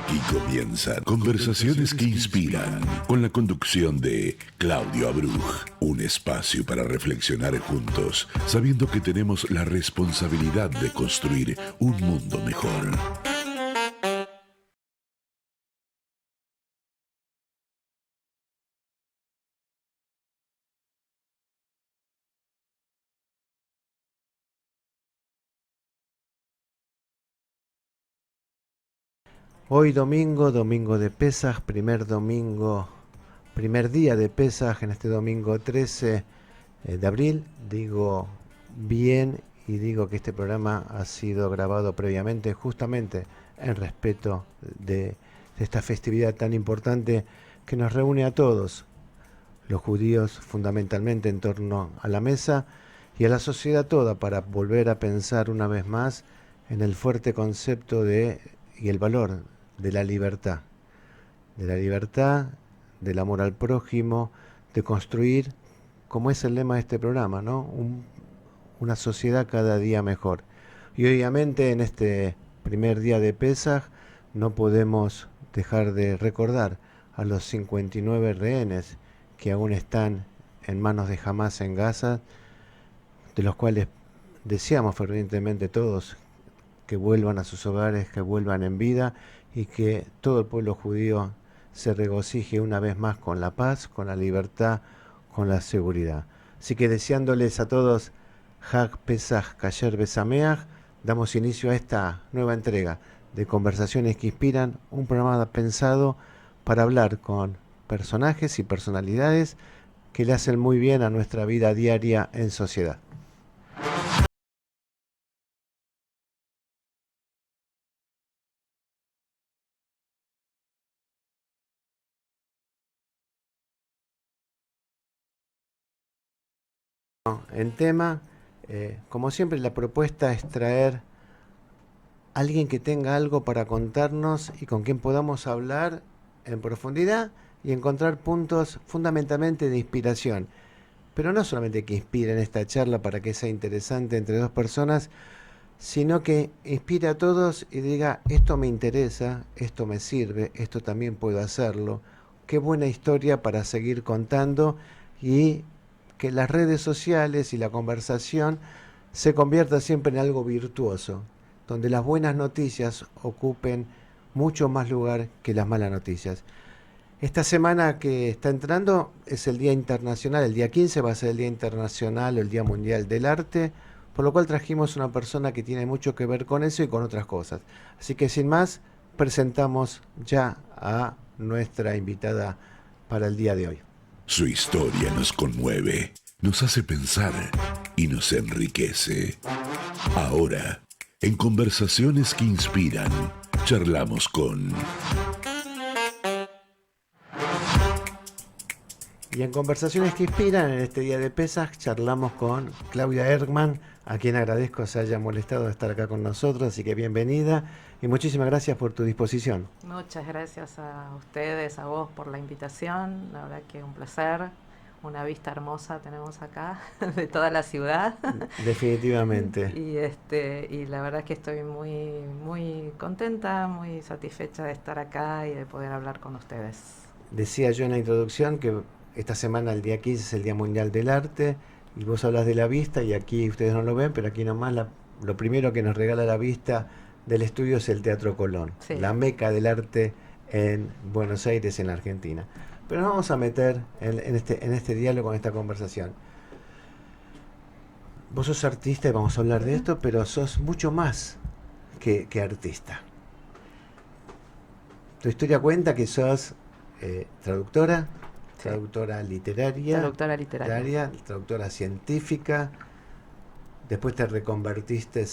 Aquí comienzan Conversaciones que Inspiran, con la conducción de Claudio Abruj. Un espacio para reflexionar juntos, sabiendo que tenemos la responsabilidad de construir un mundo mejor. Hoy domingo, domingo de Pesaj, primer día de Pesaj, en este domingo 13 de abril. Digo bien y digo que este programa ha sido grabado previamente justamente en respeto de esta festividad tan importante que nos reúne a todos, los judíos fundamentalmente en torno a la mesa y a la sociedad toda, para volver a pensar una vez más en el fuerte concepto y el valor de la libertad, del amor al prójimo, de construir, como es el lema de este programa, ¿no? Una sociedad cada día mejor. Y obviamente en este primer día de Pesaj no podemos dejar de recordar a los 59 rehenes que aún están en manos de Hamás en Gaza, de los cuales deseamos fervientemente todos que vuelvan a sus hogares, que vuelvan en vida y que todo el pueblo judío se regocije una vez más con la paz, con la libertad, con la seguridad. Así que deseándoles a todos Hag Pesach Kasher Besameach, damos inicio a esta nueva entrega de Conversaciones que Inspiran, un programa pensado para hablar con personajes y personalidades que le hacen muy bien a nuestra vida diaria en sociedad. En tema, como siempre, la propuesta es traer a alguien que tenga algo para contarnos y con quien podamos hablar en profundidad y encontrar puntos fundamentalmente de inspiración. Pero no solamente que inspiren esta charla para que sea interesante entre dos personas, sino que inspire a todos y diga, esto me interesa, esto me sirve, esto también puedo hacerlo. Qué buena historia para seguir contando, y que las redes sociales y la conversación se convierta siempre en algo virtuoso, donde las buenas noticias ocupen mucho más lugar que las malas noticias. Esta semana que está entrando es el Día Internacional, el día 15 va a ser el Día Internacional o el Día Mundial del Arte, por lo cual trajimos una persona que tiene mucho que ver con eso y con otras cosas. Así que sin más, presentamos ya a nuestra invitada para el día de hoy. Su historia nos conmueve, nos hace pensar y nos enriquece. Ahora, en Conversaciones que Inspiran, charlamos con... Y en Conversaciones que Inspiran, en este día de Pesaj, charlamos con Claudia Ergman, a quien agradezco se haya molestado de estar acá con nosotros, así que bienvenida y muchísimas gracias por tu disposición. Muchas gracias a ustedes, a vos por la invitación, la verdad que un placer, una vista hermosa tenemos acá de toda la ciudad. Definitivamente. Y la verdad que estoy muy contenta, muy satisfecha de estar acá y de poder hablar con ustedes. Decía yo en la introducción que esta semana, el día 15, es el Día Mundial del Arte, y vos hablas de la vista, y aquí ustedes no lo ven, pero aquí nomás lo primero que nos regala la vista del estudio es el Teatro Colón, sí, la meca del arte en Buenos Aires, en Argentina. Pero nos vamos a meter en este diálogo, en esta conversación. Vos sos artista y vamos a hablar de esto, pero sos mucho más que artista. Tu historia cuenta que sos traductora, sí, traductora literaria, traductora científica. Después te reconvertiste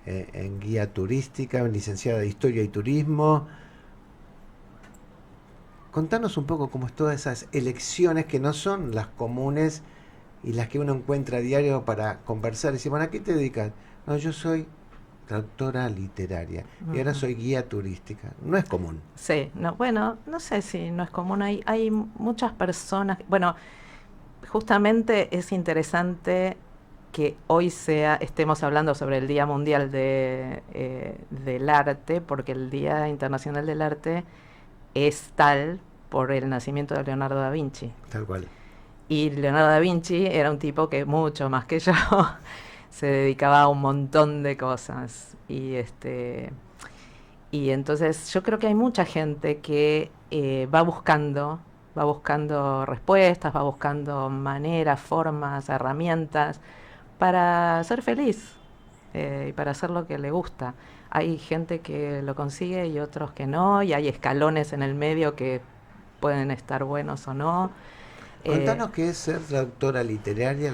en guía turística, licenciada de Historia y Turismo. Contanos un poco cómo es todas esas elecciones que no son las comunes y las que uno encuentra a diario para conversar. Y decir, bueno, ¿a qué te dedicas? No, yo soy traductora literaria y ahora soy guía turística. No es común. Sí, bueno, no sé si no es común. Hay muchas personas. Bueno, justamente es interesante que hoy estemos hablando sobre el Día Mundial del Arte, porque el Día Internacional del Arte es tal por el nacimiento de Leonardo da Vinci. Tal cual. Y Leonardo da Vinci era un tipo que mucho más que yo se dedicaba a un montón de cosas. Y entonces yo creo que hay mucha gente que va buscando respuestas, va buscando maneras, formas, herramientas para ser feliz y para hacer lo que le gusta. Hay gente que lo consigue y otros que no, y hay escalones en el medio que pueden estar buenos o no. Contanos qué es ser traductora literaria,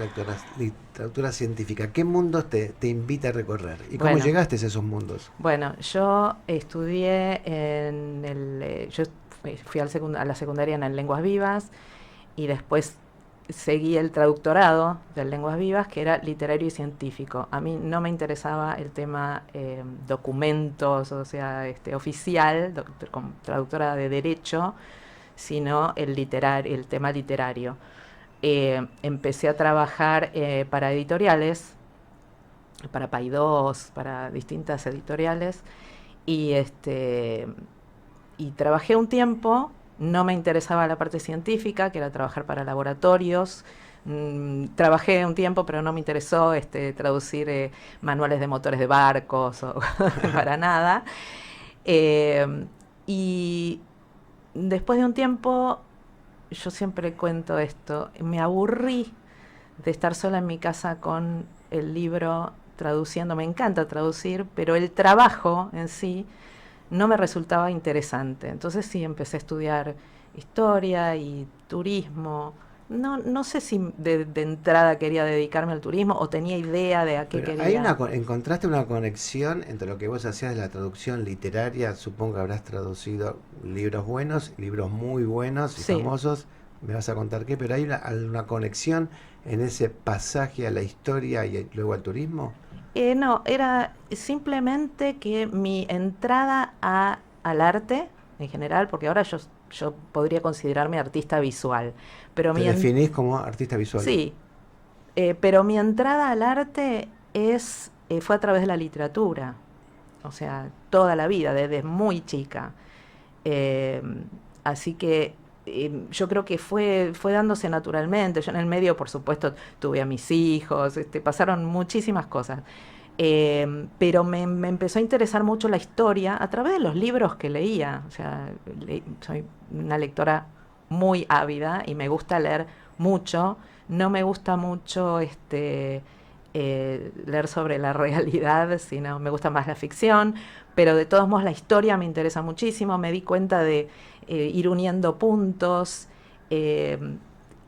traductora científica. ¿Qué mundos te invita a recorrer? ¿Y cómo llegaste a esos mundos? Bueno, yo estudié yo fui a la secundaria en Lenguas Vivas y después seguí el traductorado de Lenguas Vivas, que era literario y científico. A mí no me interesaba el tema documentos, o sea, oficial, como traductora de derecho, sino el tema literario. Empecé a trabajar para editoriales, para Paidós, para distintas editoriales, y trabajé un tiempo. No me interesaba la parte científica, que era trabajar para laboratorios. Trabajé un tiempo, pero no me interesó traducir manuales de motores de barcos o para nada. Y después de un tiempo, yo siempre cuento esto, me aburrí de estar sola en mi casa con el libro traduciendo. Me encanta traducir, pero el trabajo en sí no me resultaba interesante. Entonces sí, empecé a estudiar historia y turismo. No sé si de entrada quería dedicarme al turismo o tenía idea de a qué quería. ¿Encontraste una conexión entre lo que vos hacías de la traducción literaria? Supongo que habrás traducido libros buenos, libros muy buenos y famosos. Me vas a contar qué, pero ¿hay una conexión en ese pasaje a la historia y luego al turismo? No, era simplemente que mi entrada al arte en general, porque ahora yo podría considerarme artista visual. Pero ¿Te definís como artista visual? Sí, pero mi entrada al arte fue a través de la literatura, o sea, toda la vida, desde muy chica. Así que yo creo que fue dándose naturalmente. Yo en el medio, por supuesto, tuve a mis hijos, pasaron muchísimas cosas. Pero me empezó a interesar mucho la historia a través de los libros que leía. O sea, soy una lectora muy ávida y me gusta leer mucho. No me gusta mucho leer sobre la realidad, sino me gusta más la ficción, pero de todos modos la historia me interesa muchísimo. Me di cuenta de ir uniendo puntos.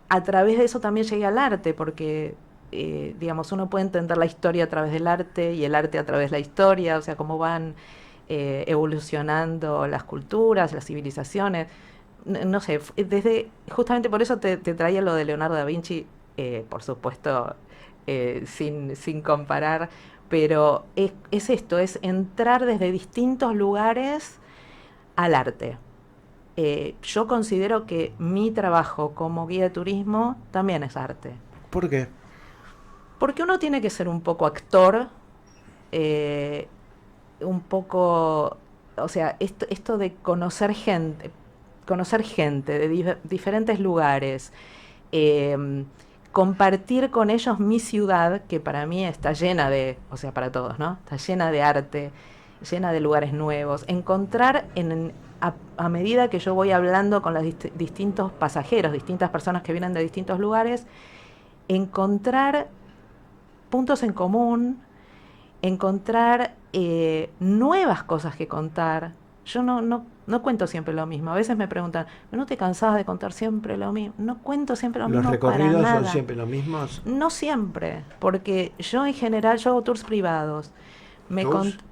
A través de eso también llegué al arte, porque digamos, uno puede entender la historia a través del arte y el arte a través de la historia, o sea, cómo van evolucionando las culturas, las civilizaciones. No sé, justamente por eso te traía lo de Leonardo da Vinci, por supuesto, sin comparar, pero es esto, es entrar desde distintos lugares al arte. Yo considero que mi trabajo como guía de turismo también es arte. ¿Por qué? Porque uno tiene que ser un poco actor, un poco, o sea, esto de conocer gente de diferentes lugares, compartir con ellos mi ciudad, que para mí está llena o sea, para todos, ¿no? Está llena de arte, llena de lugares nuevos. Encontrar a medida que yo voy hablando con los distintos pasajeros, distintas personas que vienen de distintos lugares, encontrar puntos en común, encontrar nuevas cosas que contar. Yo no cuento siempre lo mismo. A veces me preguntan, ¿no te cansabas de contar siempre lo mismo? No cuento siempre lo mismo. ¿Los recorridos para nada. son siempre los mismos? No siempre, porque yo en general hago tours privados.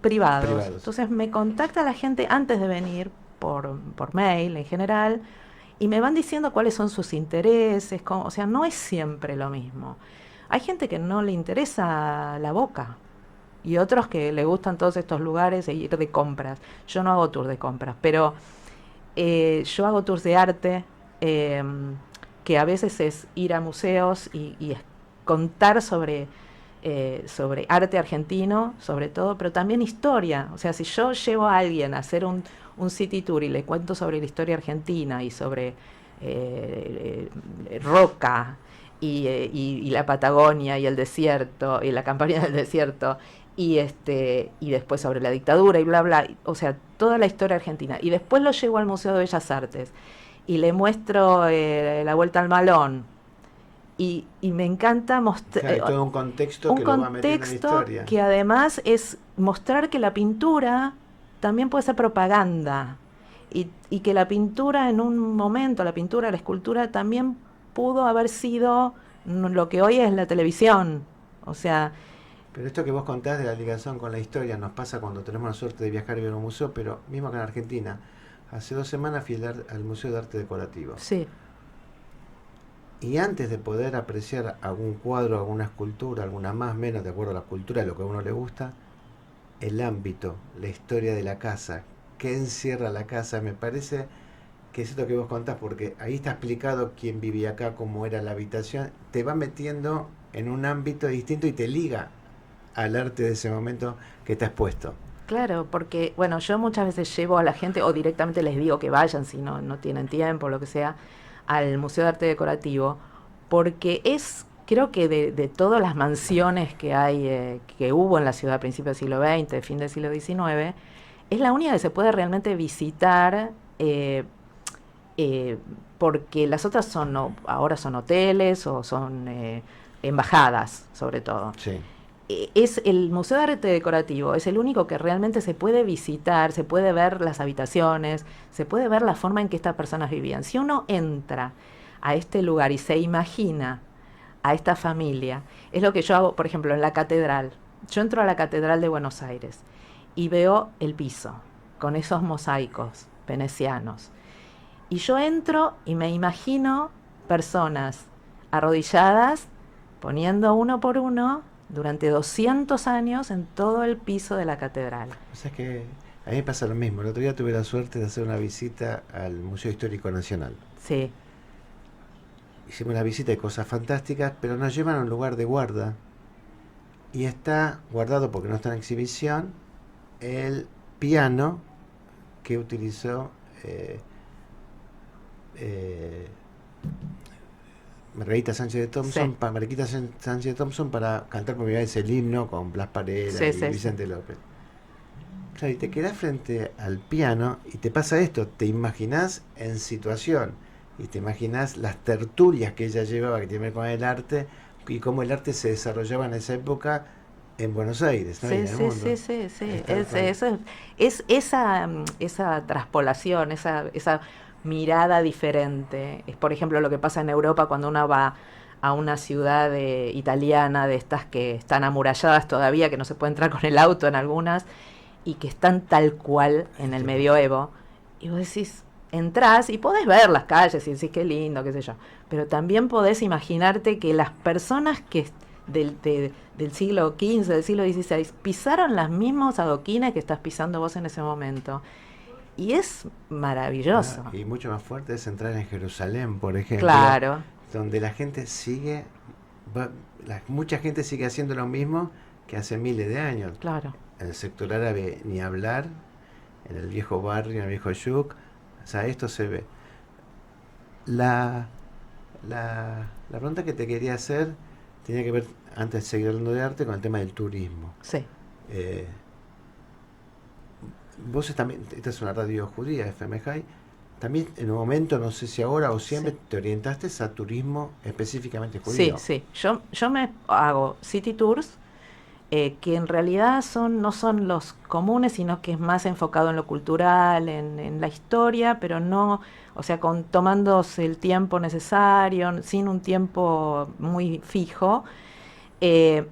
Privados. Entonces me contacta la gente antes de venir por mail en general y me van diciendo cuáles son sus intereses. O sea, no es siempre lo mismo. Hay gente que no le interesa la Boca y otros que le gustan todos estos lugares e ir de compras. Yo no hago tours de compras, pero yo hago tours de arte, que a veces es ir a museos y contar sobre sobre arte argentino, sobre todo, pero también historia. O sea, si yo llevo a alguien a hacer un city tour y le cuento sobre la historia argentina y sobre Roca y la Patagonia y el desierto y la campaña del desierto y después sobre la dictadura y bla bla, o sea, toda la historia argentina, y después lo llevo al Museo de Bellas Artes y le muestro la Vuelta al Malón y me encanta mostrar Claro, todo un contexto que lo va metiendo en la historia. que además es mostrar que la pintura también puede ser propaganda y que la pintura en un momento, la pintura, la escultura también pudo haber sido lo que hoy es la televisión. O sea, Pero esto que vos contás de la ligación con la historia nos pasa cuando tenemos la suerte de viajar y ver un museo, pero mismo acá en Argentina. Hace 2 semanas fui al Museo de Arte Decorativo. sí, Y antes de poder apreciar algún cuadro, alguna escultura, alguna más, menos, de acuerdo a la cultura, a lo que a uno le gusta, el ámbito, la historia de la casa, qué encierra la casa, me parece que es esto que vos contás, porque ahí está explicado quién vivía acá, cómo era la habitación, te va metiendo en un ámbito distinto y te liga al arte de ese momento que te has puesto. claro, porque, bueno, yo muchas veces llevo a la gente, o directamente les digo que vayan si no tienen tiempo, lo que sea, al Museo de Arte Decorativo, porque creo que de todas las mansiones que hay, que hubo en la ciudad a principios del siglo XX, fin del siglo XIX, es la única que se puede realmente visitar, porque las otras ahora son hoteles o son embajadas, sobre todo. Sí. Es el Museo de Arte Decorativo, es el único que realmente se puede visitar, se puede ver las habitaciones, se puede ver la forma en que estas personas vivían. Si uno entra a este lugar y se imagina a esta familia, es lo que yo hago, por ejemplo, en la catedral. Yo entro a la Catedral de Buenos Aires y veo el piso con esos mosaicos venecianos. Y yo entro y me imagino personas arrodilladas, poniendo uno por uno durante 200 años en todo el piso de la catedral. O sea, es que a mí me pasa lo mismo. El otro día tuve la suerte de hacer una visita al Museo Histórico Nacional. Sí, Hicimos una visita de cosas fantásticas, pero nos llevan a un lugar de guarda. Y está guardado, porque no está en exhibición, el piano que utilizó Margarita Sánchez de Thompson, sí. Margarita Sánchez de Thompson para cantar por primera vez el himno con Blas Parera Sí, y sí, Vicente López. Claro, y te quedás frente al piano y te pasa esto, te imaginás en situación y te imaginás las tertulias que ella llevaba que tiene que ver con el arte y cómo el arte se desarrollaba en esa época en Buenos Aires, ¿no? Y en Sí, el sí, mundo. sí, sí, sí. Es tal cual. Es esa traspolación, esa mirada diferente. Es, por ejemplo, lo que pasa en Europa cuando uno va a una ciudad italiana, de estas que están amuralladas todavía, que no se puede entrar con el auto en algunas, y que están tal cual en el Sí. medioevo. Y vos decís, entrás y podés ver las calles y decís qué lindo, qué sé yo. Pero también podés imaginarte que las personas que del siglo XV, del siglo XVI, pisaron las mismas adoquines que estás pisando vos en ese momento. Y es maravilloso. Y mucho más fuerte es entrar en Jerusalén, por ejemplo, Claro, donde la gente sigue, mucha gente sigue haciendo lo mismo que hace miles de años. claro. En el sector árabe ni hablar, en el viejo barrio, en el viejo yuk, o sea, esto se ve. La pregunta que te quería hacer tenía que ver, antes de seguir hablando de arte, con el tema del turismo. Sí. Eh, Vos también, esta es una radio judía, FM High, también en un momento, no sé si ahora o siempre, Sí. te orientaste a turismo específicamente Sí, judío. sí. Yo me hago city tours, que en realidad no son los comunes, sino que es más enfocado en lo cultural, en la historia, pero no, o sea, tomándose el tiempo necesario, sin un tiempo muy fijo, eh,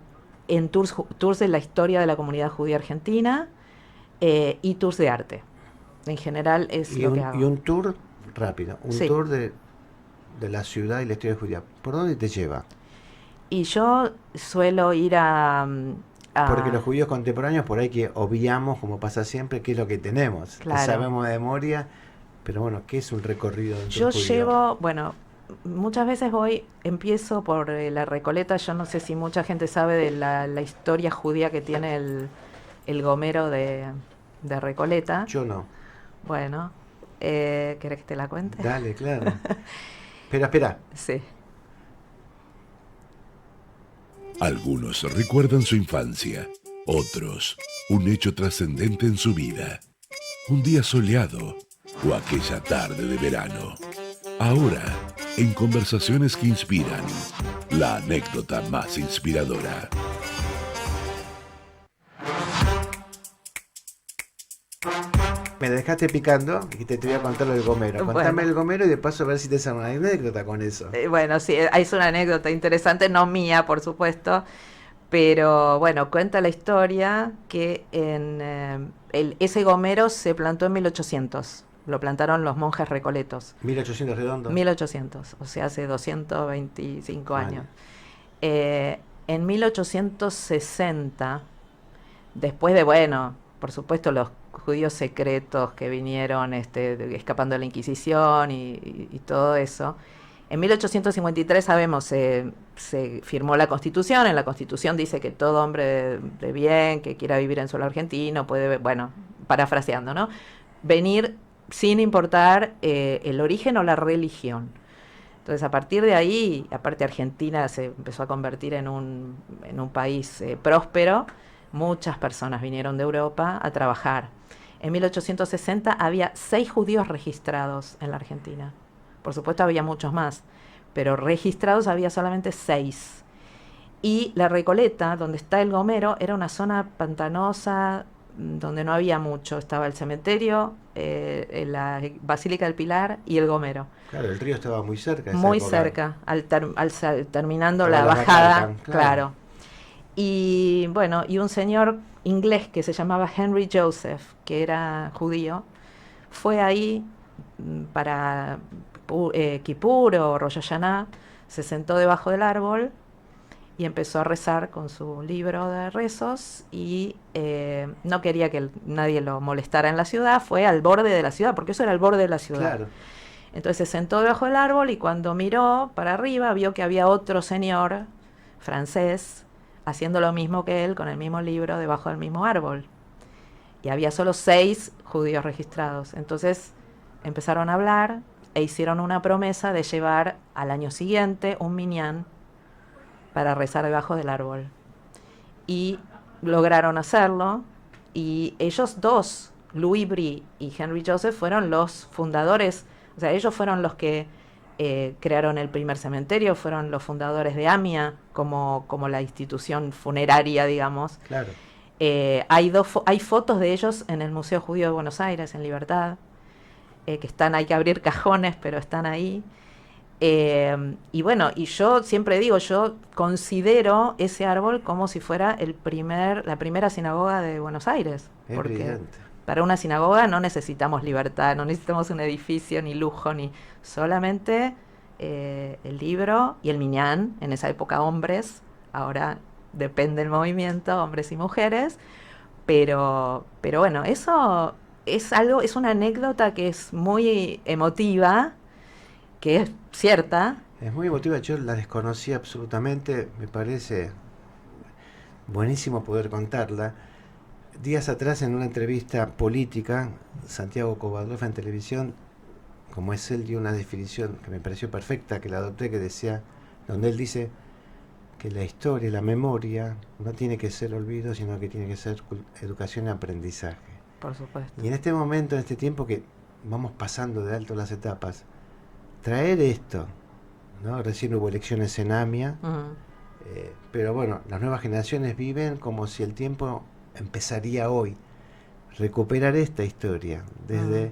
en tours de la historia de la comunidad judía argentina, y tours de arte. En general es Y lo que y hago. un tour rápido, un Sí. tour de la ciudad y la historia judía. ¿Por dónde te lleva? Y yo suelo ir Porque los judíos contemporáneos, por ahí que obviamos, como pasa siempre, qué es lo que tenemos. Lo Claro. sabemos de memoria, pero bueno, ¿qué es un recorrido de un Yo tour judío? llevo, bueno, muchas veces empiezo por la Recoleta. Yo no sé si mucha gente sabe de la historia judía que tiene el gomero de Recoleta. Yo no. Bueno, ¿querés que te la cuente? Dale, claro. Espera. Sí. Algunos recuerdan su infancia, otros un hecho trascendente en su vida, un día soleado o aquella tarde de verano. Ahora, en Conversaciones que Inspiran, la anécdota más inspiradora. Me dejaste picando y te voy a contar lo del gomero. Contame Bueno. el gomero y de paso a ver si te sale una anécdota con eso. Bueno, sí, es una anécdota interesante, no mía, por supuesto, pero bueno, cuenta la historia que ese gomero se plantó en 1800. Lo plantaron los monjes recoletos. 1800 redondo. 1800, o sea, hace 225 años. Años. En 1860, después de, bueno, por supuesto, los judíos secretos que vinieron escapando de la Inquisición y todo eso, en 1853, sabemos, se firmó la Constitución. En la Constitución dice que todo hombre de bien que quiera vivir en suelo argentino puede, bueno, parafraseando, ¿no?, venir sin importar el origen o la religión. Entonces, a partir de ahí, aparte Argentina se empezó a convertir en un país próspero. Muchas personas vinieron de Europa a trabajar. En 1860 había 6 judíos registrados en la Argentina. Por supuesto había muchos más, pero registrados había solamente 6. Y la Recoleta, donde está el gomero, era una zona pantanosa, donde no había mucho. Estaba el cementerio, la Basílica del Pilar y el gomero. Claro, el río estaba muy cerca. Muy cerca, terminando Como la la bajada, Macallan, claro. Y bueno, y un señor inglés que se llamaba Henry Joseph, que era judío, fue ahí para Kippur o Rosh Hashanah, se sentó debajo del árbol y empezó a rezar con su libro de rezos y no quería que nadie lo molestara en la ciudad. Fue al borde de la ciudad, porque eso era el borde de la ciudad. Claro. Entonces se sentó debajo del árbol y cuando miró para arriba vio que había otro señor francés haciendo lo mismo que él con el mismo libro debajo del mismo árbol. Y había solo 6 judíos registrados. Entonces empezaron a hablar e hicieron una promesa de llevar al año siguiente un minyan para rezar debajo del árbol. Y lograron hacerlo. Y ellos dos, Louis Brie y Henry Joseph, fueron los fundadores. O sea, ellos fueron los que crearon el primer cementerio, fueron los fundadores de AMIA como la institución funeraria, digamos. Claro. Hay fotos de ellos en el Museo Judío de Buenos Aires, en Libertad, que están, hay que abrir cajones, pero están ahí. Y bueno, y yo siempre digo, yo considero ese árbol como si fuera la primera sinagoga de Buenos Aires. Es porque brillante. para una sinagoga no necesitamos libertad, no necesitamos un edificio, ni lujo, ni solamente el libro y el minyan. En esa época hombres, ahora depende del movimiento, hombres y mujeres, pero bueno, eso es algo, es una anécdota que es muy emotiva, que es cierta. Es muy emotiva, yo la desconocía absolutamente, me parece buenísimo poder contarla. Días atrás, en una entrevista política, Santiago Covadrofa en televisión, como es él, dio una definición que me pareció perfecta, que la adopté, que decía, donde él dice que la historia, la memoria, no tiene que ser olvido, sino que tiene que ser educación y aprendizaje. Por supuesto. Y en este momento, en este tiempo que vamos pasando de alto las etapas, traer esto, ¿no? Recién hubo elecciones en AMIA, pero bueno, las nuevas generaciones viven como si el tiempo empezaría hoy. Recuperar esta historia, desde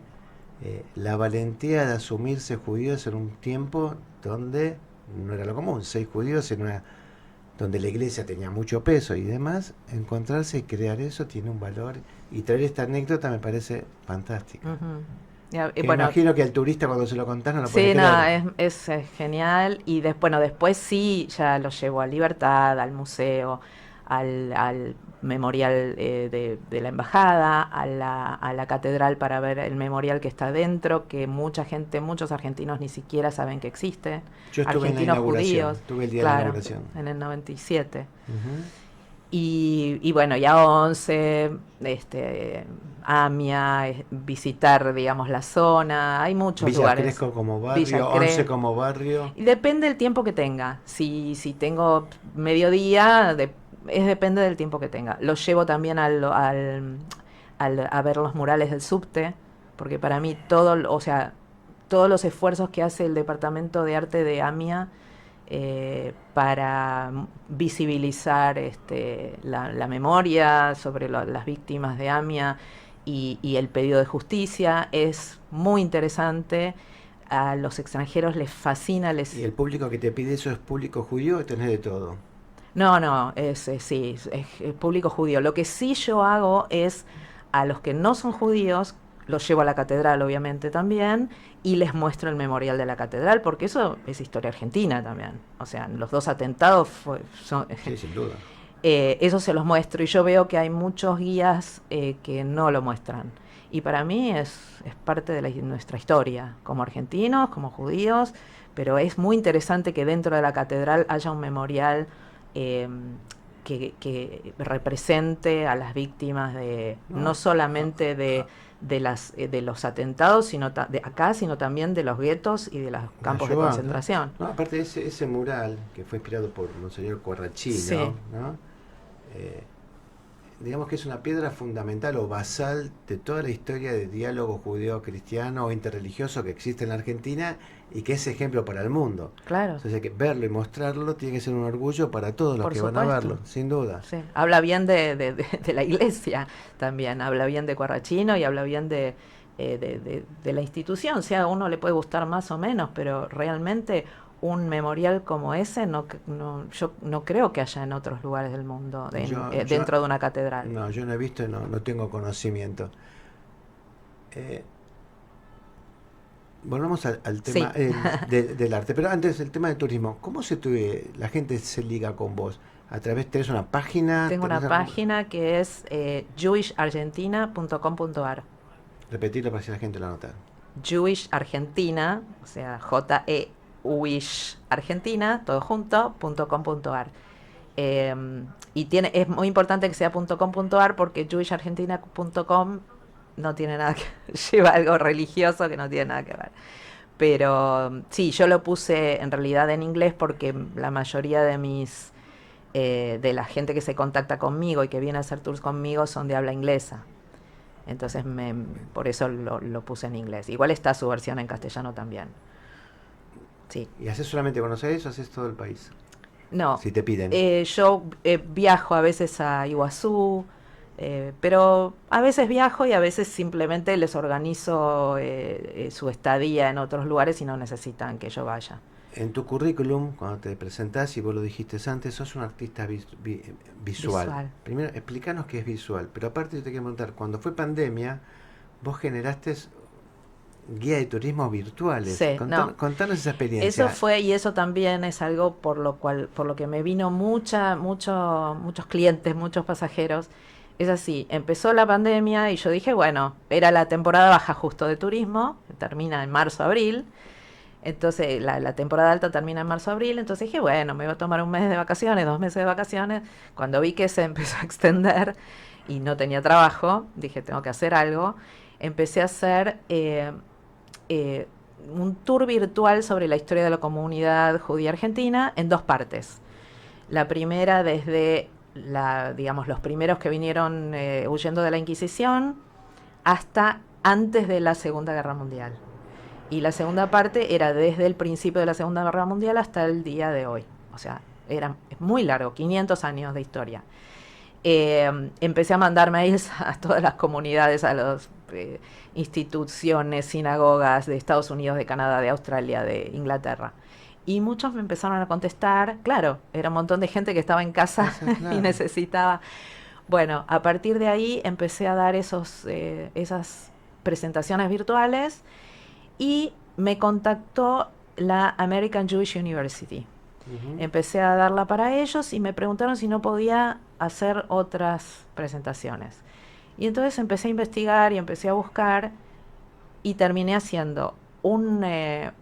la valentía de asumirse judíos en un tiempo donde no era lo común, 6 judíos donde la iglesia tenía mucho peso y demás, encontrarse y crear eso tiene un valor, y traer esta anécdota me parece fantástica. Y bueno, imagino que al turista cuando se lo contás no lo sí, puede creer. no, es genial. Y después sí, ya lo llevo a Libertad, al museo, al memorial de la embajada, a la catedral para ver el memorial que está dentro, que muchos argentinos ni siquiera saben que existe. Yo estuve Argentinos en la inauguración, judíos, estuve el día claro, de la inauguración. en el 97. Ujú. Y bueno, ya 11, AMIA, visitar, digamos, la zona, hay muchos Villa lugares. Crespo como Villa barrio, 11 como barrio. Y depende del tiempo que tenga. Si tengo mediodía, depende del tiempo que tenga. Lo llevo también a ver los murales del subte, porque para mí o sea, todos los esfuerzos que hace el Departamento de Arte de AMIA para visibilizar la memoria sobre las víctimas de AMIA y el pedido de justicia es muy interesante. A los extranjeros les fascina. ¿Y el público que te pide eso es público judío o tenés de todo? No, sí, es público judío. Lo que sí yo hago es, a los que no son judíos, los llevo a la catedral, obviamente, también, y les muestro el memorial de la catedral, porque eso es historia argentina también. O sea, los 2 atentados son... Sí, sin duda. Eso se los muestro, y yo veo que hay muchos guías que no lo muestran. Y para mí es parte de nuestra historia, como argentinos, como judíos, pero es muy interesante que dentro de la catedral haya un memorial que represente a las víctimas no solamente de los atentados, sino de acá, sino también de los guetos y de los campos de concentración. No, aparte de ese mural que fue inspirado por Monseñor Corrachino, Sí. ¿no? Digamos que es una piedra fundamental o basal de toda la historia de diálogo judeo-cristiano o interreligioso que existe en la Argentina y que es ejemplo para el mundo. Claro. Entonces, que verlo y mostrarlo tiene que ser un orgullo para todos los Por que supuesto. van a verlo, sin duda. Sí. Habla bien de la iglesia también, habla bien de Corrachino y habla bien de la institución. O sea, a uno le puede gustar más o menos, pero realmente un memorial como ese yo no creo que haya en otros lugares del mundo, dentro de una catedral. No, yo no he visto y no tengo conocimiento. Volvamos al tema Sí. del arte, pero antes el tema del turismo. ¿Cómo la gente se liga con vos? ¿Tenés una página? Tengo una página que es jewishargentina.com.ar. Repetirlo para si la gente lo anota. Jewish Argentina, o sea, Wish Argentina, todo junto, .com.ar. Y es muy importante que sea .com.ar porque jewishargentina.com no tiene nada que lleva algo religioso que no tiene nada que ver. Pero sí, yo lo puse en realidad en inglés porque la mayoría de la gente que se contacta conmigo y que viene a hacer tours conmigo son de habla inglesa. Entonces por eso lo puse en inglés. Igual está su versión en castellano también. Sí. ¿Y haces solamente Buenos Aires o haces todo el país? No. Si te piden. Yo viajo a veces a Iguazú, pero a veces viajo y a veces simplemente les organizo su estadía en otros lugares y no necesitan que yo vaya. En tu currículum, cuando te presentás, y vos lo dijiste antes, sos un artista visual. Primero, explícanos qué es visual. Pero aparte yo te quiero preguntar, cuando fue pandemia, vos generaste guía de turismo virtuales. Sí, Contanos esa experiencia. Eso fue, y eso también es algo por lo que me vino muchos clientes, muchos pasajeros. Es así, empezó la pandemia y yo dije, bueno, era la temporada baja justo de turismo, termina en marzo, abril. Entonces la temporada alta termina en marzo, abril. Entonces dije, bueno, me voy a tomar un mes de vacaciones, 2 meses de vacaciones. Cuando vi que se empezó a extender y no tenía trabajo, dije, tengo que hacer algo. Empecé a hacer un tour virtual sobre la historia de la comunidad judía argentina en 2 partes. La primera desde los primeros que vinieron huyendo de la Inquisición hasta antes de la Segunda Guerra Mundial. Y la segunda parte era desde el principio de la Segunda Guerra Mundial hasta el día de hoy. O sea, es muy largo, 500 años de historia. Empecé a mandar mails a todas las comunidades, a las instituciones, sinagogas de Estados Unidos, de Canadá, de Australia, de Inglaterra. Y muchos me empezaron a contestar. Claro, era un montón de gente que estaba en casa claro. Y necesitaba... Bueno, a partir de ahí empecé a dar esas presentaciones virtuales y me contactó la American Jewish University. Empecé a darla para ellos y me preguntaron si no podía hacer otras presentaciones. Y entonces empecé a investigar y empecé a buscar y terminé haciendo una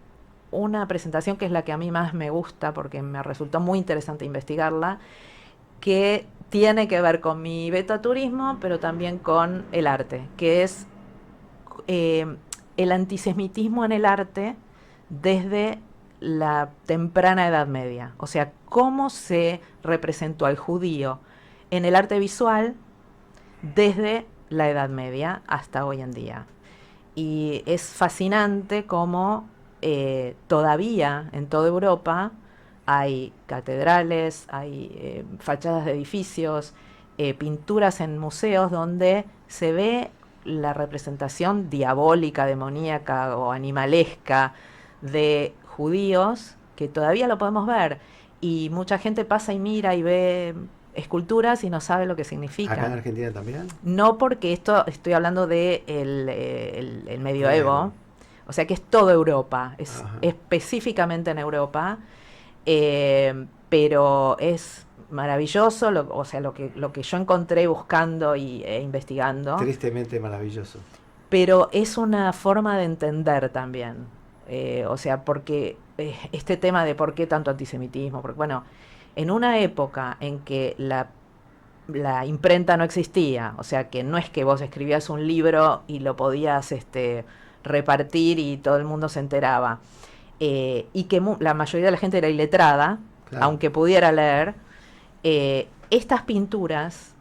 presentación que es la que a mí más me gusta porque me resultó muy interesante investigarla, que tiene que ver con mi beta-turismo, pero también con el arte, que es el antisemitismo en el arte desde la temprana Edad Media. O sea, cómo se representó al judío en el arte visual desde la Edad Media hasta hoy en día. Y es fascinante cómo todavía en toda Europa hay catedrales, hay fachadas de edificios, pinturas en museos donde se ve la representación diabólica, demoníaca o animalesca de judíos, que todavía lo podemos ver. Y mucha gente pasa y mira y ve esculturas y no sabe lo que significan. ¿Acá en Argentina también? No, porque estoy hablando de el medioevo, o sea que es toda Europa, es específicamente en Europa, pero es maravilloso, o sea, lo que yo encontré buscando e investigando. Tristemente maravilloso. Pero es una forma de entender también, o sea, porque este tema de por qué tanto antisemitismo, porque bueno, en una época en que la imprenta no existía, o sea que no es que vos escribías un libro y lo podías repartir y todo el mundo se enteraba, y que la mayoría de la gente era iletrada, claro, aunque pudiera leer, estas pinturas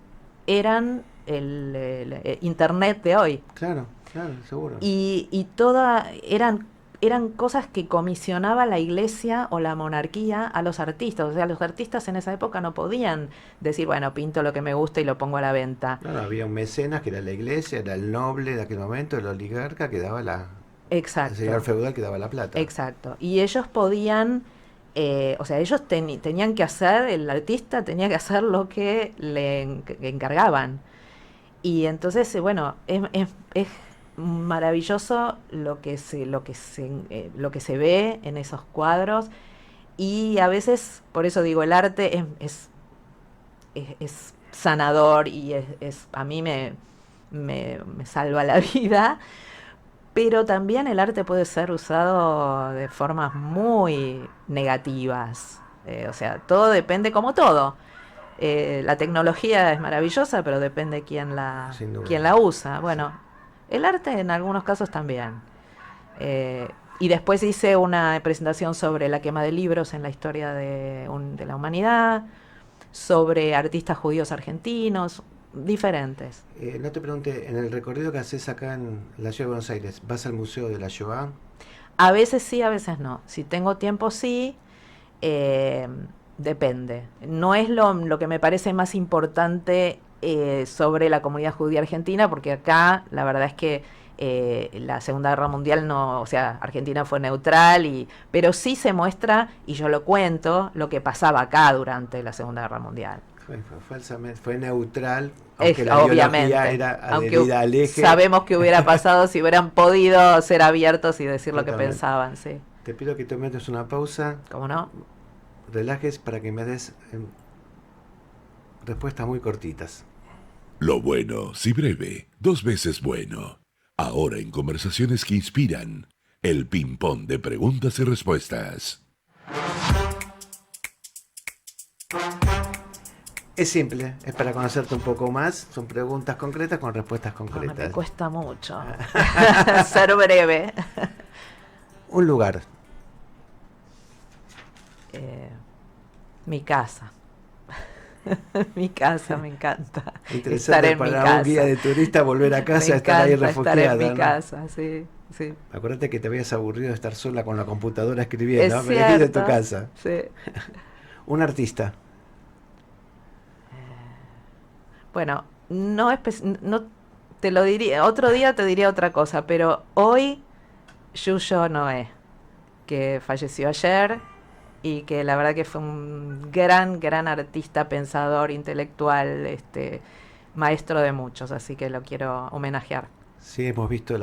eran el internet de hoy. Claro, claro, seguro. Y eran cosas que comisionaba la iglesia o la monarquía a los artistas. O sea, los artistas en esa época no podían decir, bueno, pinto lo que me gusta y lo pongo a la venta. No, había un mecenas que era la iglesia, era el noble de aquel momento, el oligarca que daba Exacto. El señor feudal que daba la plata. Exacto. Y ellos podían, o sea, ellos tenían que hacer, el artista tenía que hacer lo que le encargaban. Y entonces, bueno, es maravilloso lo que se ve en esos cuadros, y a veces, por eso digo, el arte es sanador y a mí me salva la vida, pero también el arte puede ser usado de formas muy negativas, o sea, todo depende, como todo. La tecnología es maravillosa, pero depende quién la usa. Bueno, el arte en algunos casos también. Y después hice una presentación sobre la quema de libros en la historia de la humanidad, sobre artistas judíos argentinos, diferentes. No te pregunté, en el recorrido que haces acá en la ciudad de Buenos Aires, ¿vas al Museo de la Shoah? A veces sí, a veces no. Si tengo tiempo, sí. Depende. No es lo que me parece más importante sobre la comunidad judía argentina, porque acá la verdad es que la Segunda Guerra Mundial no, o sea, Argentina fue neutral, pero sí se muestra, y yo lo cuento, lo que pasaba acá durante la Segunda Guerra Mundial. Fue neutral, aunque la obviamente ideología era adherida al eje. Sabemos que hubiera pasado si hubieran podido ser abiertos y decir lo que pensaban, sí. Te pido que tomes una pausa. ¿Cómo no? Relajes para que me des respuestas muy cortitas. Lo bueno, si breve, 2 veces bueno. Ahora en Conversaciones que Inspiran, el ping-pong de preguntas y respuestas. Es simple, es para conocerte un poco más. Son preguntas concretas con respuestas concretas. Me cuesta mucho ser breve. Un lugar. Mi casa. Mi casa, me encanta. Interesante estar en para mi casa. Un guía de turista volver a casa, estar ahí refugiada. Estar en mi ¿no? casa, sí, sí. Acuérdate que te habías aburrido de estar sola con la computadora escribiendo. Es cierto, de tu casa. Sí. Un artista. Bueno, no te lo diría, otro día te diría otra cosa, pero hoy Yuyo Noé, que falleció ayer y que la verdad que fue un gran artista, pensador, intelectual, maestro de muchos, así que lo quiero homenajear. Sí, hemos visto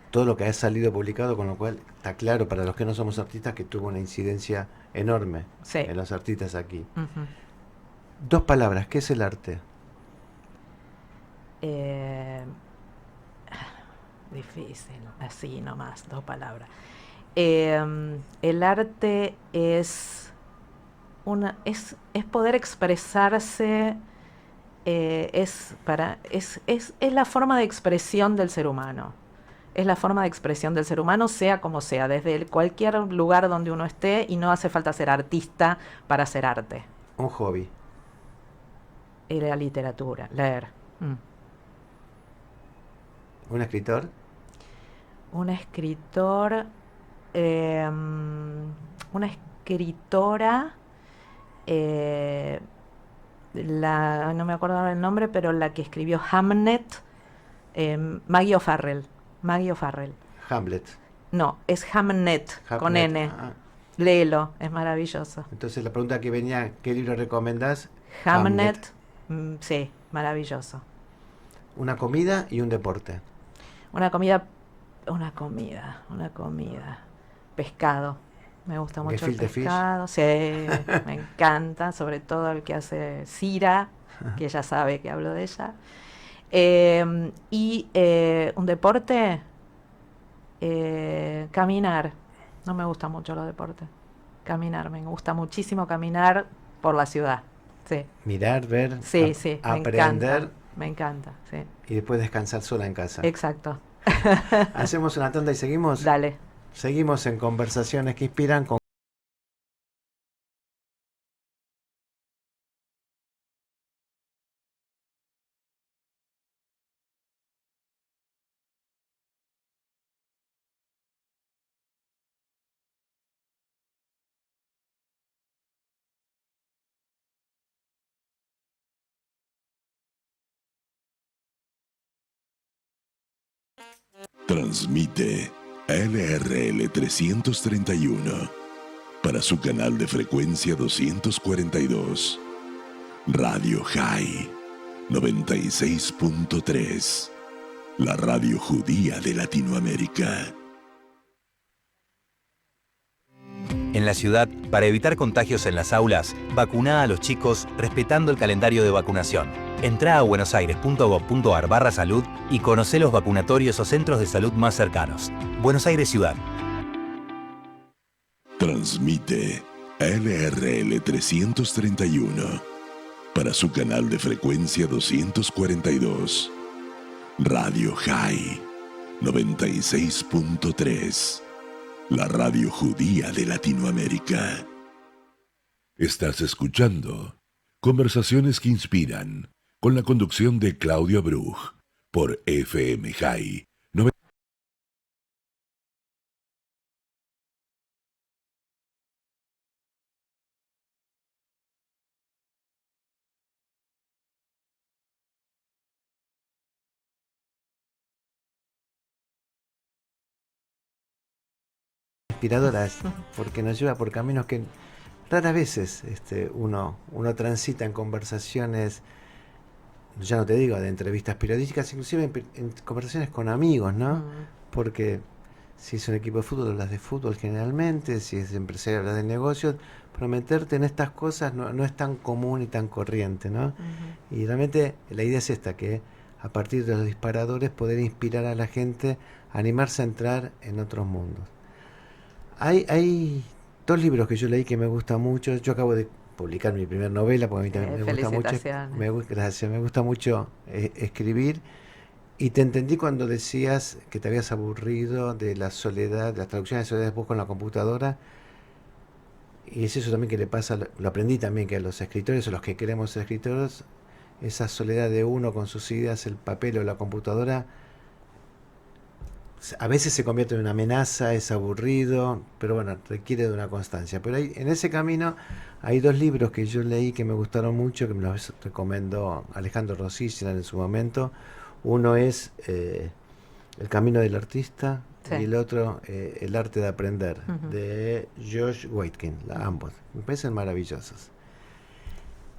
todo lo que ha salido publicado, con lo cual está claro para los que no somos artistas que tuvo una incidencia enorme en los artistas aquí. 2 palabras, ¿qué es el arte? Eh, Difícil, así nomás, 2 palabras. El arte es poder expresarse, es la forma de expresión del ser humano. Es la forma de expresión del ser humano, sea como sea, desde cualquier lugar donde uno esté, y no hace falta ser artista para hacer arte. Un hobby. Y la literatura, leer. Mm. Un escritor. Un escritor, una escritora, eh, no me acuerdo ahora el nombre, pero la que escribió Hamnet, Maggie O'Farrell. Maggie O'Farrell. Hamlet. No, es Hamnet, con Hamlet. N. Ah, Léelo, es maravilloso. entonces la pregunta que venía, ¿qué libro recomendás? Hamnet, sí, maravilloso. Una comida y un deporte. Una comida, una comida. Pescado. Me gusta mucho el Gefilte fish. pescado. Sí, me encanta, sobre todo el que hace Cira, que ella sabe que hablo de ella. Un deporte, caminar. No me gustan mucho los deportes. Caminar, me gusta muchísimo caminar por la ciudad. Sí, Mirar, ver, sí, sí, aprender me encanta, sí. y después descansar sola en casa. Exacto. Hacemos una tanda y seguimos. Dale. Seguimos en Conversaciones que Inspiran con Transmite LRL 331 para su canal de frecuencia 242. Radio High 96.3, la radio judía de Latinoamérica. En la ciudad, para evitar contagios en las aulas, vacuná a los chicos respetando el calendario de vacunación. Entrá a buenosaires.gov.ar/salud y conocé los vacunatorios o centros de salud más cercanos. Buenos Aires Ciudad. Transmite LRL 331 para su canal de frecuencia 242. Radio High 96.3, la radio judía de Latinoamérica. Estás escuchando Conversaciones que Inspiran, con la conducción de Claudio Abruj, por FM High. inspiradoras, porque nos lleva por caminos que raras veces uno transita en conversaciones, ya no te digo de entrevistas periodísticas, inclusive en conversaciones con amigos, ¿no? Porque si es un equipo de fútbol, hablas de fútbol generalmente, si es empresario, hablas de negocios, pero meterte en estas cosas no es tan común y tan corriente, ¿no? Y realmente la idea es esta, que a partir de los disparadores poder inspirar a la gente a animarse a entrar en otros mundos. Hay 2 libros que yo leí que me gustan mucho. Yo acabo de publicar mi primera novela, porque a mí también me gusta mucho. Gracias, me gusta mucho escribir. Y te entendí cuando decías que te habías aburrido de la soledad, de las traducciones de soledad después con la computadora. Y es eso también que le pasa, lo aprendí también, que a los escritores o los que queremos ser escritores, esa soledad de uno con sus ideas, el papel o la computadora, a veces se convierte en una amenaza, es aburrido, pero bueno, requiere de una constancia. Pero en ese camino hay 2 libros que yo leí que me gustaron mucho, que me los recomendó Alejandro Rosicina en su momento. Uno es El camino del artista, sí, y el otro El arte de aprender, de Josh Waitzkin, ambos. Me parecen maravillosos.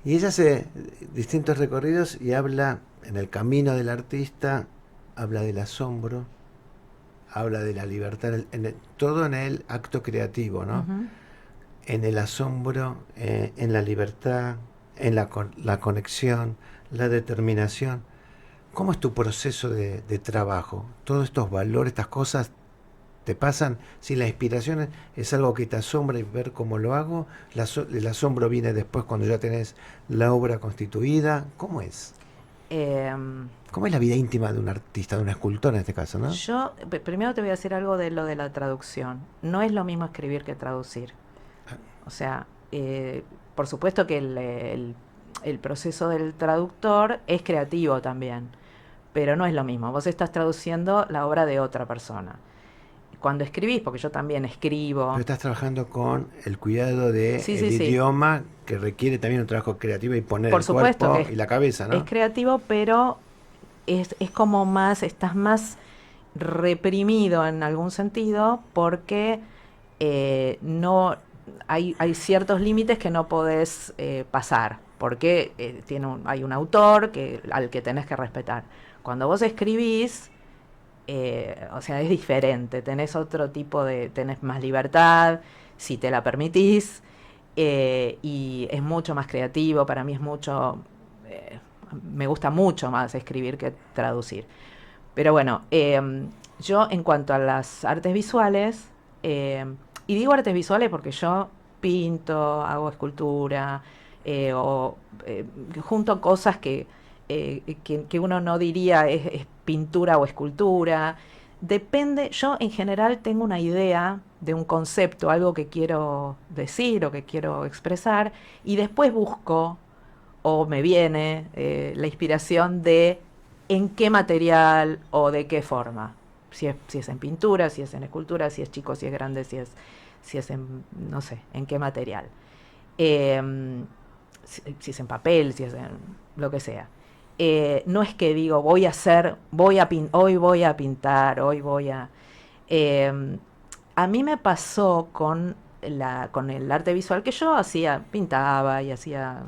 Y ella hace distintos recorridos y habla, en el camino del artista, habla del asombro, habla de la libertad, todo en el acto creativo, ¿no? En el asombro, en la libertad, en la conexión, la determinación. ¿Cómo es tu proceso de trabajo? Todos estos valores, estas cosas te pasan. Si la inspiración es algo que te asombra y ver cómo lo hago, el asombro viene después cuando ya tenés la obra constituida. ¿Cómo es? ¿Cómo es la vida íntima de un artista, de un escultor en este caso, ¿no? Yo primero te voy a decir algo de lo de la traducción. No es lo mismo escribir que traducir. O sea, por supuesto que el proceso del traductor es creativo también, pero no es lo mismo. Vos estás traduciendo la obra de otra persona. Cuando escribís, porque yo también escribo... Pero estás trabajando con el cuidado de Sí, el sí, sí. idioma, que requiere también un trabajo creativo y poner Por el supuesto cuerpo que y la cabeza, ¿no? es creativo, pero es como más, estás más reprimido en algún sentido porque no hay ciertos límites que no podés pasar, porque hay un autor al que tenés que respetar. Cuando vos escribís, o sea, es diferente, tenés otro tipo tenés más libertad, si te la permitís, y es mucho más creativo, para mí es mucho, me gusta mucho más escribir que traducir. Pero bueno, yo en cuanto a las artes visuales, y digo artes visuales porque yo pinto, hago escultura, o junto cosas que uno no diría es pintura o escultura. Depende, yo en general tengo una idea de un concepto, algo que quiero decir o que quiero expresar, y después busco o me viene la inspiración de en qué material o de qué forma. Si es en pintura, si es en escultura, si es chico, si es grande, si es en, no sé, en qué material. Si es en papel, si es en lo que sea. No es que digo, hoy voy a pintar, hoy voy a... a mí me pasó con el arte visual que yo pintaba y hacía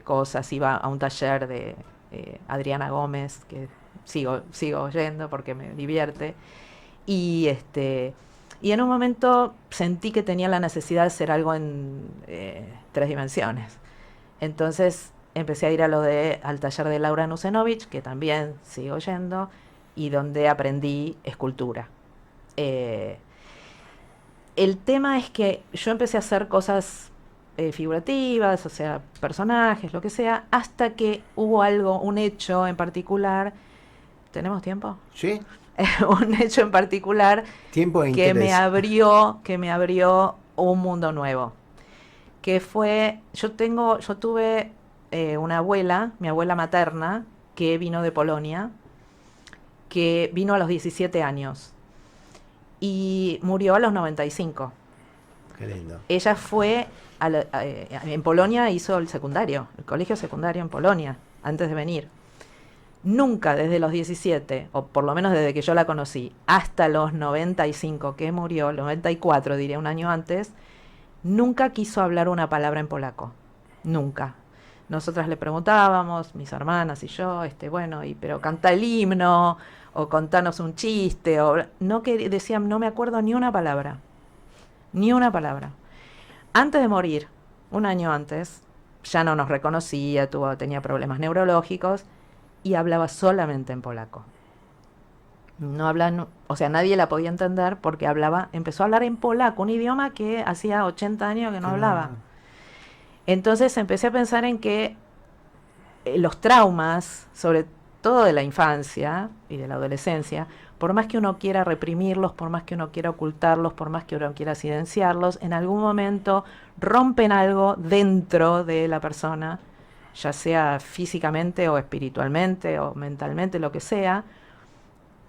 cosas, iba a un taller de Adriana Gómez, que sigo yendo porque me divierte, y en un momento sentí que tenía la necesidad de hacer algo en 3 dimensiones. Entonces empecé a ir al taller de Laura Nusenovich, que también sigo yendo, y donde aprendí escultura. El tema es que yo empecé a hacer cosas figurativas, o sea, personajes, lo que sea, hasta que hubo un hecho en particular. ¿Tenemos tiempo? Sí. Un hecho en particular Tiempo e que interés. me abrió un mundo nuevo. Que fue, yo tuve una abuela, mi abuela materna, que vino de Polonia, que vino a los 17 años y murió a los 95. Qué lindo. Ella fue en Polonia, hizo el colegio secundario en Polonia, antes de venir. Nunca desde los 17, o por lo menos desde que yo la conocí, hasta los 95 que murió, 94 diría, un año antes, nunca quiso hablar una palabra en polaco. Nunca. Nosotras le preguntábamos, mis hermanas y yo, pero canta el himno, o contanos un chiste, decían, no me acuerdo ni una palabra. Ni una palabra. Antes de morir, un año antes, ya no nos reconocía, tenía problemas neurológicos y hablaba solamente en polaco. No hablaba, o sea, nadie la podía entender porque empezó a hablar en polaco, un idioma que hacía 80 años que no hablaba. Entonces empecé a pensar en que los traumas, sobre todo de la infancia y de la adolescencia, por más que uno quiera reprimirlos, por más que uno quiera ocultarlos, por más que uno quiera silenciarlos, en algún momento rompen algo dentro de la persona, ya sea físicamente o espiritualmente o mentalmente, lo que sea,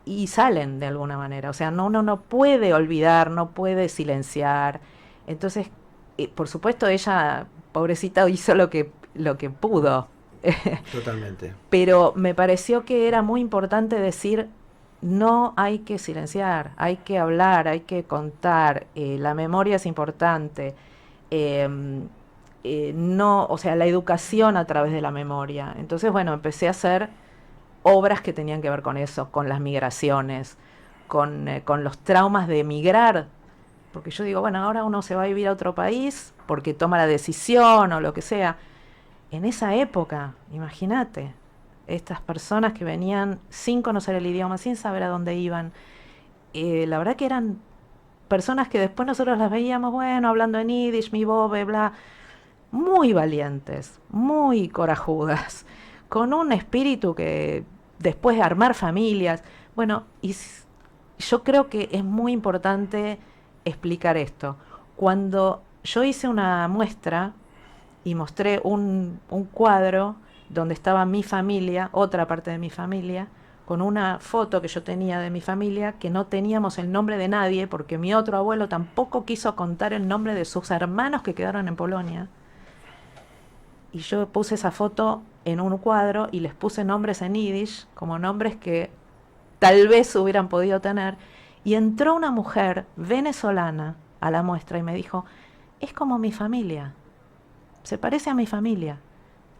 y salen de alguna manera. O sea, uno no puede olvidar, no puede silenciar. Entonces, por supuesto, ella, pobrecita, hizo lo que pudo. Totalmente. Pero me pareció que era muy importante decir, no hay que silenciar, hay que hablar, hay que contar, la memoria es importante, o sea, la educación a través de la memoria. Entonces, bueno, empecé a hacer obras que tenían que ver con eso, con las migraciones, con los traumas de emigrar, porque yo digo, bueno, ahora uno se va a vivir a otro país porque toma la decisión o lo que sea, en esa época, imagínate, estas personas que venían sin conocer el idioma, sin saber a dónde iban, la verdad que eran personas que después nosotros las veíamos, bueno, hablando en yiddish, mi bobe, bla, muy valientes, muy corajudas, con un espíritu que después de armar familias, bueno, yo creo que es muy importante explicar esto. Cuando yo hice una muestra y mostré un cuadro donde estaba mi familia, otra parte de mi familia, con una foto que yo tenía de mi familia, que no teníamos el nombre de nadie, porque mi otro abuelo tampoco quiso contar el nombre de sus hermanos que quedaron en Polonia. Y yo puse esa foto en un cuadro y les puse nombres en yiddish, como nombres que tal vez hubieran podido tener. Y entró una mujer venezolana a la muestra y me dijo, es como mi familia, se parece a mi familia.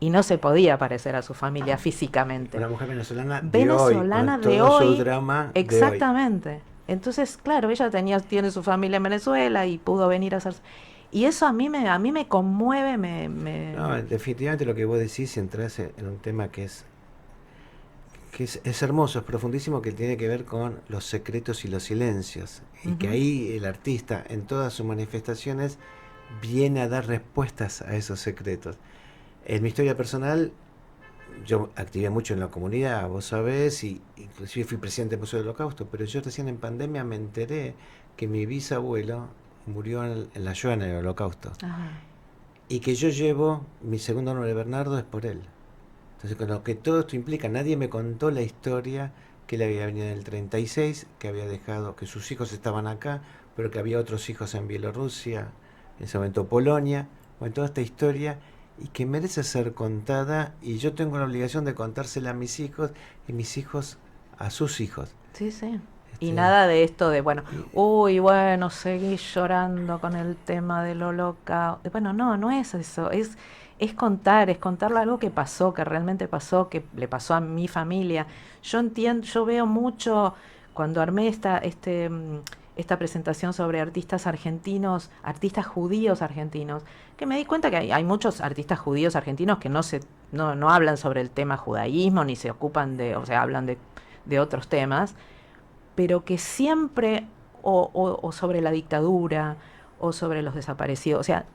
Y no se podía parecer a su familia físicamente. Una mujer venezolana venezolana de hoy, de con todo hoy, su drama exactamente. de hoy. Entonces, claro, ella tiene su familia en Venezuela y pudo venir a hacer... Y eso a mí me conmueve, No, definitivamente lo que vos decís, entras en un tema que es hermoso, es profundísimo, que tiene que ver con los secretos y los silencios. Y que ahí el artista, en todas sus manifestaciones, viene a dar respuestas a esos secretos. En mi historia personal, yo activé mucho en la comunidad, vos sabés, y inclusive fui presidente del Museo del Holocausto, pero yo recién en pandemia me enteré que mi bisabuelo murió en la Shoah, en el Holocausto. Ajá. Y que yo llevo, mi segundo nombre, Bernardo, es por él. Entonces, con lo que todo esto implica, nadie me contó la historia, que él había venido en el 36, que había dejado, que sus hijos estaban acá, pero que había otros hijos en Bielorrusia, en ese momento Polonia, bueno, toda esta historia, y que merece ser contada, y yo tengo la obligación de contársela a mis hijos, y mis hijos a sus hijos. Sí, sí. Y nada de esto de, bueno, bueno, seguí llorando con el tema del holocausto. Bueno, no es eso, es contarle algo que pasó, que realmente pasó, que le pasó a mi familia. Yo entiendo, yo veo mucho, cuando armé esta presentación sobre artistas argentinos, artistas judíos argentinos, que me di cuenta que hay muchos artistas judíos argentinos que no hablan sobre el tema judaísmo, ni se ocupan o sea, hablan de otros temas, pero que siempre, o sobre la dictadura, o sobre los desaparecidos, o sea,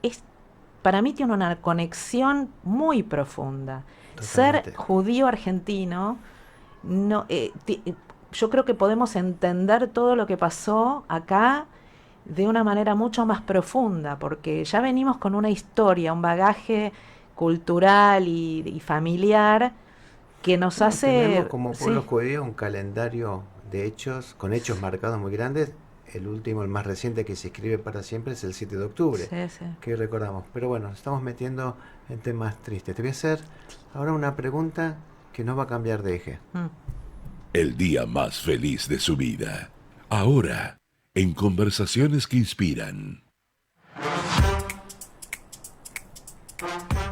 para mí tiene una conexión muy profunda. Totalmente. Ser judío argentino, yo creo que podemos entender todo lo que pasó acá de una manera mucho más profunda, porque ya venimos con una historia, un bagaje cultural y familiar que nos hace... Tenemos como pueblo sí. judío un calendario de hechos, con hechos marcados muy grandes. El último, el más reciente que se escribe para siempre, es el 7 de octubre, Sí. que recordamos. Pero bueno, estamos metiendo en temas tristes. Te voy a hacer ahora una pregunta que nos va a cambiar de eje. El día más feliz de su vida. Ahora, en Conversaciones que Inspiran.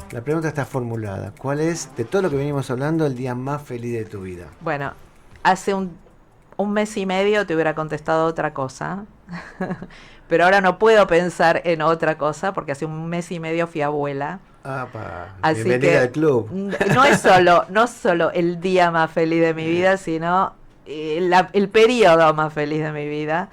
La pregunta está formulada. ¿Cuál es, de todo lo que venimos hablando, el día más feliz de tu vida? Bueno, hace un mes y medio te hubiera contestado otra cosa, pero ahora no puedo pensar en otra cosa porque hace un mes y medio fui abuela. Así bienvenida al club. No solo el día más feliz de mi vida, sino el periodo más feliz de mi vida.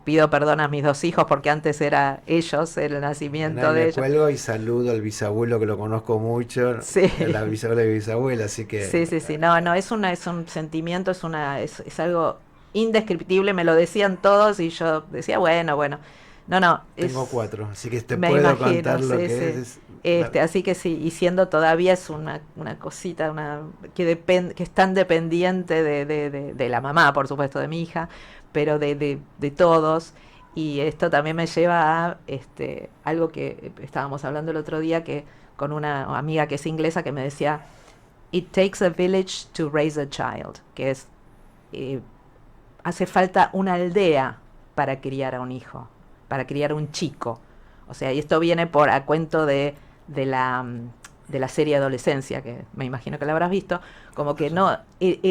Pido perdón a mis dos hijos porque antes era ellos, el nacimiento de ellos. Cuelgo y saludo al bisabuelo, que lo conozco mucho, sí. La bisabuela y bisabuela, así que... Sí, no, es un sentimiento, es algo indescriptible, me lo decían todos y yo decía, bueno, no. Tengo 4, así que te me puedo imagino, contar lo que es. Así que sí, y siendo todavía es una cosita que es tan dependiente de la mamá, por supuesto, de mi hija, pero de todos. Y esto también me lleva a algo que estábamos hablando el otro día, que con una amiga que es inglesa, que me decía, it takes a village to raise a child, que es hace falta una aldea para criar a un hijo, para criar a un chico. O sea, y esto viene a cuento de la serie Adolescencia, que me imagino que la habrás visto, como que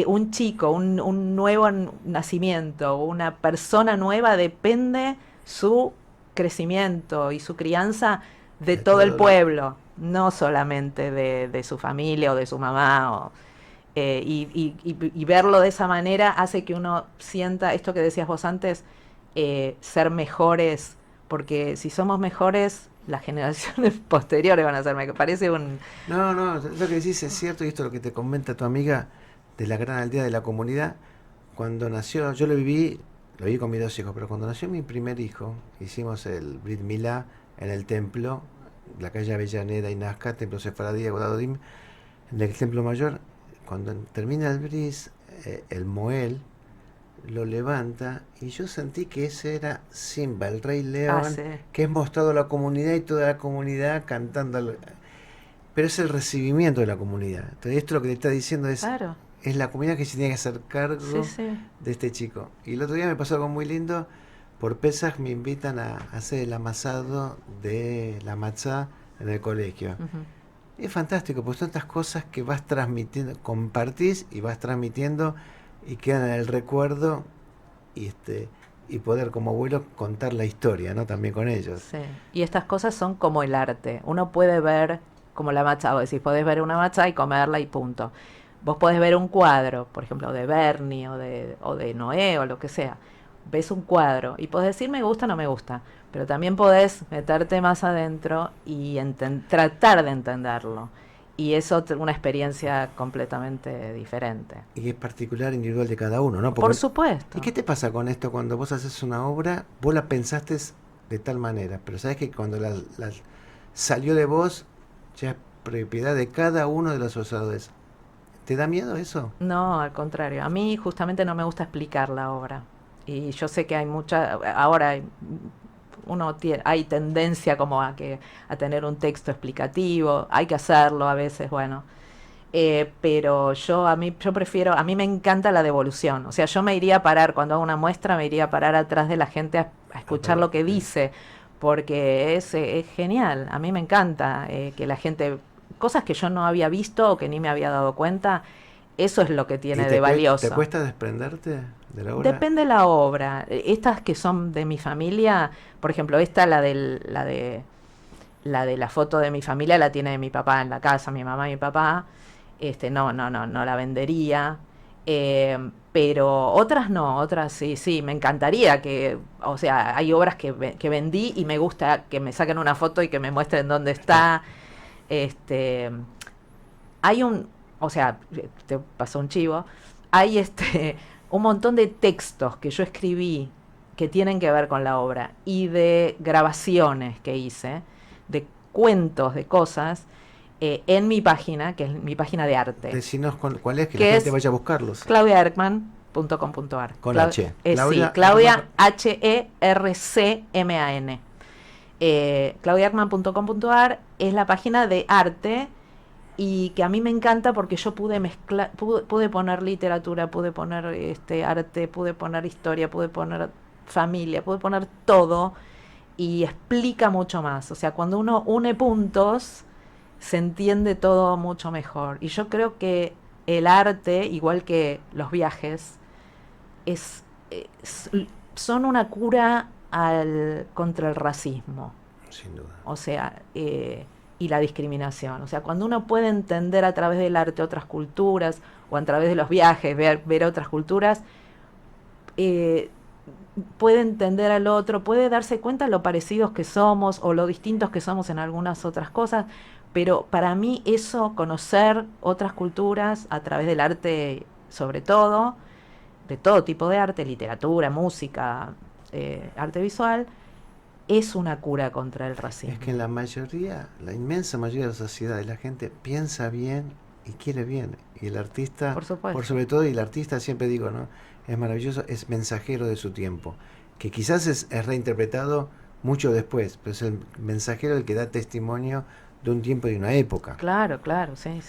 un chico, un nuevo nacimiento, una persona nueva, depende su crecimiento y su crianza de todo el pueblo. no solamente de su familia o de su mamá, y verlo de esa manera hace que uno sienta esto que decías vos antes, ser mejores, porque si somos mejores, las generaciones posteriores van a ser mejores. Parece un... No, no, lo que decís es cierto, y esto es lo que te comenta tu amiga de la gran aldea de la comunidad. Cuando nació, yo lo viví con mis 2 hijos, pero cuando nació mi primer hijo, hicimos el Brit Milá en el templo, la calle Avellaneda y Nazca, templo Sefaradí de Godadodim, en el templo mayor. Cuando termina el bris, el Moel lo levanta y yo sentí que ese era Simba, el Rey León, sí. que es mostrado a la comunidad y toda la comunidad cantando. Pero es el recibimiento de la comunidad. Entonces esto lo que te está diciendo Claro. es la comunidad que se tiene que hacer cargo Sí, sí. de este chico. Y el otro día me pasó algo muy lindo. Por Pesaj me invitan a hacer el amasado de la matzá en el colegio. Ujú. Es fantástico, porque son estas cosas que vas transmitiendo, compartís y vas transmitiendo y quedan en el recuerdo y poder como abuelo contar la historia, ¿no? También con ellos. Sí. Y estas cosas son como el arte. Uno puede ver como la matcha, vos decís, podés ver una matcha y comerla y punto. Vos podés ver un cuadro, por ejemplo, de Berni o de Noé o lo que sea. Ves un cuadro y podés decir me gusta o no me gusta, pero también podés meterte más adentro y tratar de entenderlo. Y es una experiencia completamente diferente. Y es particular, individual de cada uno, ¿no? Por supuesto. ¿Y qué te pasa con esto cuando vos haces una obra, vos la pensaste de tal manera, pero sabes que cuando la salió de vos, ya es propiedad de cada uno de los observadores? ¿Te da miedo eso? No, al contrario. A mí justamente no me gusta explicar la obra. Y yo sé que hay ahora hay tendencia como a tener un texto explicativo, hay que hacerlo a veces, bueno. Pero yo prefiero, a mí me encanta la devolución. O sea, yo me iría a parar, cuando hago una muestra, me iría a parar atrás de la gente a escuchar lo que dice, porque es genial. A mí me encanta que la gente, cosas que yo no había visto o que ni me había dado cuenta, eso es lo que tiene de valioso. ¿Te cuesta desprenderte de la obra? Depende de la obra. Estas que son de mi familia, por ejemplo, esta, la de la foto de mi familia, la tiene mi papá en la casa, mi mamá y mi papá. No la vendería. Pero otras no, otras sí, me encantaría o sea, hay obras que vendí y me gusta que me saquen una foto y que me muestren dónde está. O sea, te pasó un chivo, hay un montón de textos que yo escribí que tienen que ver con la obra y de grabaciones que hice, de cuentos, de cosas, en mi página, que es mi página de arte. Decinos cuál es, que la gente vaya a buscarlos. claudiaerckman.com.ar. Con H. Sí, Claudia Hercman. claudiaerckman.com.ar es la página de arte y que a mí me encanta porque yo pude mezclar, pude poner literatura, pude poner arte, pude poner historia, pude poner familia, pude poner todo y explica mucho más. O sea, cuando uno une puntos, se entiende todo mucho mejor. Y yo creo que el arte, igual que los viajes, son una cura contra el racismo. Sin duda. O sea, y la discriminación. O sea, cuando uno puede entender a través del arte otras culturas, o a través de los viajes, ver otras culturas, puede entender al otro, puede darse cuenta lo parecidos que somos o lo distintos que somos en algunas otras cosas, pero para mí eso, conocer otras culturas a través del arte, sobre todo, de todo tipo de arte, literatura, música, arte visual, es una cura contra el racismo. Es que en la inmensa mayoría de la sociedad, la gente piensa bien y quiere bien. Y el artista, por sobre todo, y el artista siempre digo, ¿no? Es maravilloso, es mensajero de su tiempo. Que quizás es reinterpretado mucho después, pero es el mensajero el que da testimonio de un tiempo y de una época. Claro, sí.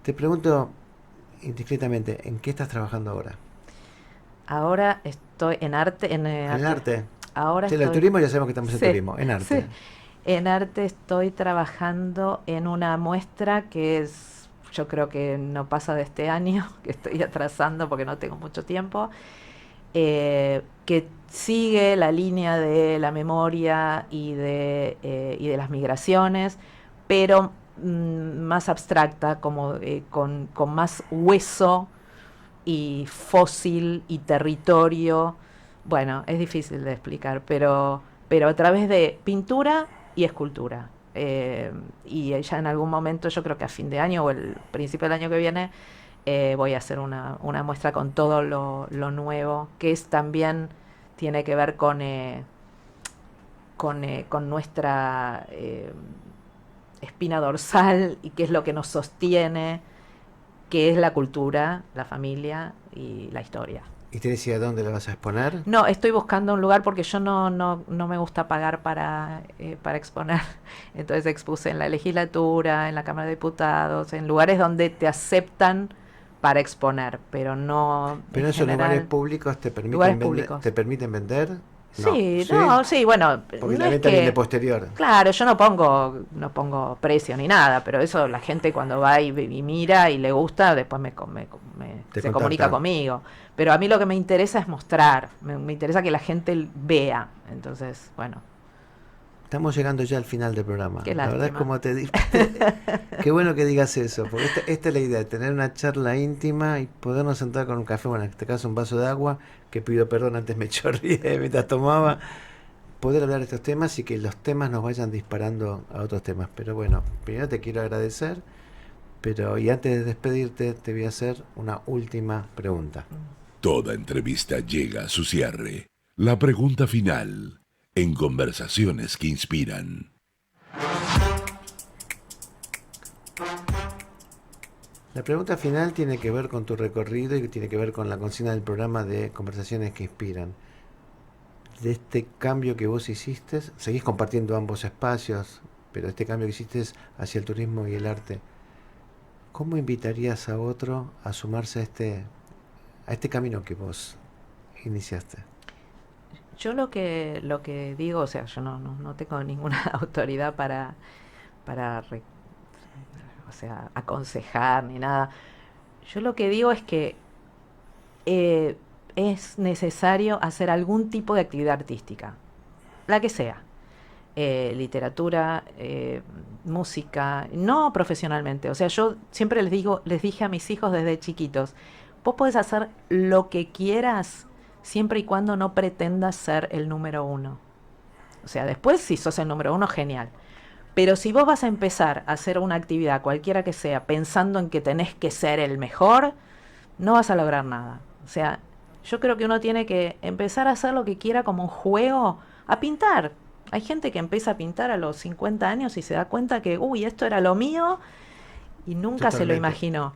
Te pregunto indiscretamente, ¿en qué estás trabajando ahora? Ahora estoy en arte. En arte. Ahora el turismo ya sabemos que estamos en turismo, en arte. Sí. En arte estoy trabajando en una muestra que yo creo que no pasa de este año, que estoy atrasando porque no tengo mucho tiempo, que sigue la línea de la memoria y de las migraciones, pero más abstracta, como con más hueso y fósil y territorio. Bueno, es difícil de explicar, pero a través de pintura y escultura. Y ya en algún momento, yo creo que a fin de año o el principio del año que viene, voy a hacer una muestra con todo lo nuevo, que es también tiene que ver con nuestra espina dorsal y qué es lo que nos sostiene, que es la cultura, la familia y la historia. ¿Y te decía dónde la vas a exponer? No, estoy buscando un lugar porque yo no me gusta pagar para exponer. Entonces expuse en la legislatura, en la Cámara de Diputados, en lugares donde te aceptan para exponer, pero no. Pero en esos general, lugares públicos te permiten lugares vender, públicos. ¿te permiten vender? Sí, bueno, Porque no la es venta que- viene posterior. Claro, yo no pongo precio ni nada, pero eso la gente cuando va y mira y le gusta, después Te se contacta. comunica conmigo. Pero a mí lo que me interesa es mostrar, me interesa que la gente vea. Entonces, bueno, Estamos llegando ya al final del programa. Qué La verdad es lástima. como te digo. Qué bueno que digas eso, porque esta es la idea, tener una charla íntima y podernos sentar con un café, bueno, en este caso un vaso de agua, que pido perdón, antes me chorreé mientras tomaba, poder hablar de estos temas y que los temas nos vayan disparando a otros temas. Pero bueno, primero te quiero agradecer, y antes de despedirte te voy a hacer una última pregunta. Toda entrevista llega a su cierre. La pregunta final en Conversaciones que Inspiran. La pregunta final tiene que ver con tu recorrido y tiene que ver con la consigna del programa de Conversaciones que Inspiran. De este cambio que vos hiciste, seguís compartiendo ambos espacios, pero este cambio que hiciste hacia el turismo y el arte, ¿cómo invitarías a otro a sumarse a este camino que vos iniciaste? yo lo que digo, o sea, yo no tengo ninguna autoridad o sea, aconsejar ni nada. Yo lo que digo es que es necesario hacer algún tipo de actividad artística, la que sea. Literatura, música, no profesionalmente. O sea, yo siempre les dije a mis hijos desde chiquitos, vos podés hacer lo que quieras siempre y cuando no pretendas ser el número uno. O sea, después si sos el número uno, genial. Pero si vos vas a empezar a hacer una actividad, cualquiera que sea, pensando en que tenés que ser el mejor, no vas a lograr nada. O sea, yo creo que uno tiene que empezar a hacer lo que quiera como un juego, a pintar. Hay gente que empieza a pintar a los 50 años y se da cuenta que, uy, esto era lo mío y nunca se lo Totalmente. imaginó.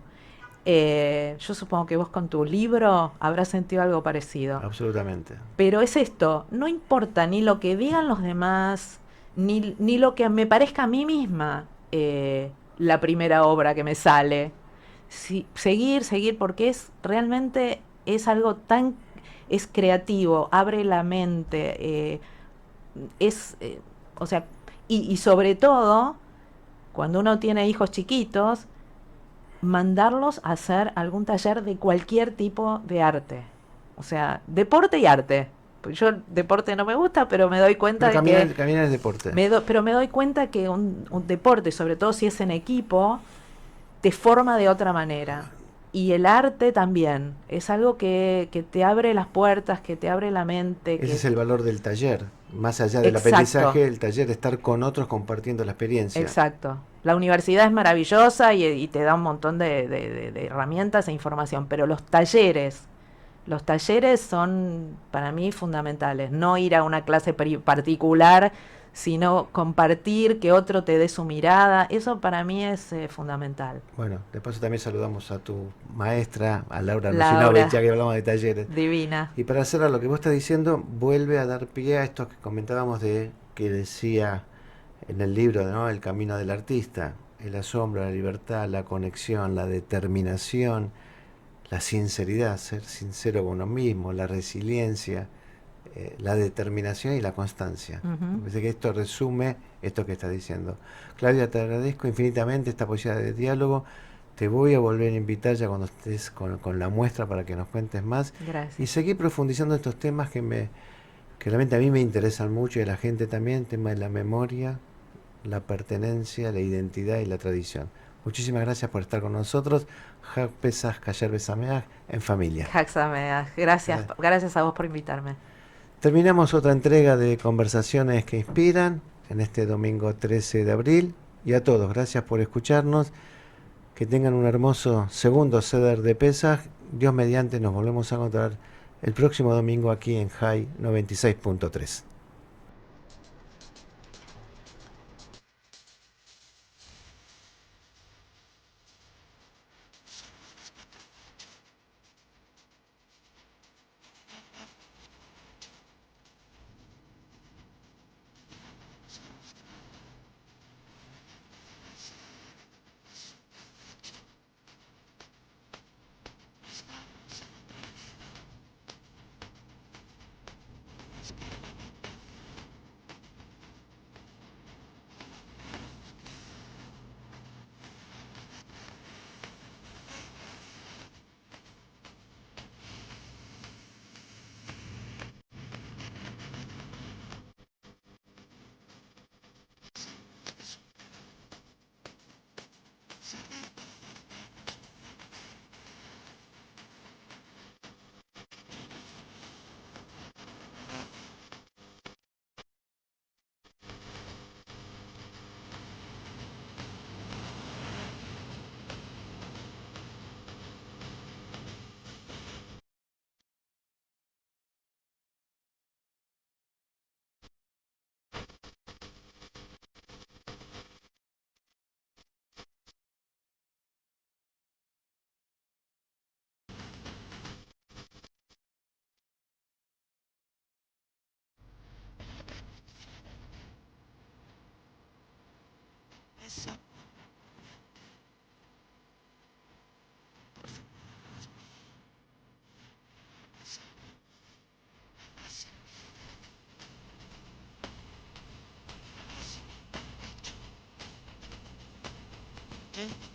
Yo supongo que vos con tu libro habrás sentido algo parecido. Absolutamente. Pero es esto, no importa ni lo que digan los demás, ni lo que me parezca a mí misma la primera obra que me sale. Seguir, porque realmente es algo es creativo, abre la mente, o sea, y sobre todo, cuando uno tiene hijos chiquitos, mandarlos a hacer algún taller de cualquier tipo de arte. O sea, deporte y arte. Pues yo deporte no me gusta, pero me doy cuenta Pero de que caminar es deporte. pero me doy cuenta que un deporte, sobre todo si es en equipo, te forma de otra manera. Y el arte también. Es algo que te abre las puertas, que te abre la mente. Ese que es el valor del taller. Más allá del Exacto. aprendizaje, el taller de estar con otros compartiendo la experiencia. Exacto. La universidad es maravillosa y te da un montón de herramientas e información, pero los talleres son para mí fundamentales. No ir a una clase particular, sino compartir, que otro te dé su mirada. Eso para mí es fundamental. Bueno, de paso también saludamos a tu maestra, a Laura Laura. Rusinovich, ya que hablamos de talleres. Divina. Y para cerrar, lo que vos estás diciendo vuelve a dar pie a esto que comentábamos que decía en el libro, ¿no? El camino del artista, el asombro, la libertad, la conexión, la determinación, la sinceridad, ser sincero con uno mismo, la resiliencia, la determinación y la constancia. Me parece que esto resume esto que estás diciendo. Claudia, te agradezco infinitamente esta posibilidad de diálogo. Te voy a volver a invitar ya cuando estés con la muestra para que nos cuentes más. Gracias. Y seguir profundizando estos temas que realmente a mí me interesan mucho y a la gente también, el tema de la memoria la pertenencia, la identidad y la tradición. Muchísimas gracias por estar con nosotros. Hak Pesach Kasher Besameach en familia. Haxameas. Gracias, gracias a vos por invitarme. Terminamos otra entrega de Conversaciones que Inspiran en este domingo 13 de abril. Y a todos, gracias por escucharnos. Que tengan un hermoso segundo Seder de Pesach. Dios mediante, nos volvemos a encontrar el próximo domingo aquí en High 96.3. ¿Eh?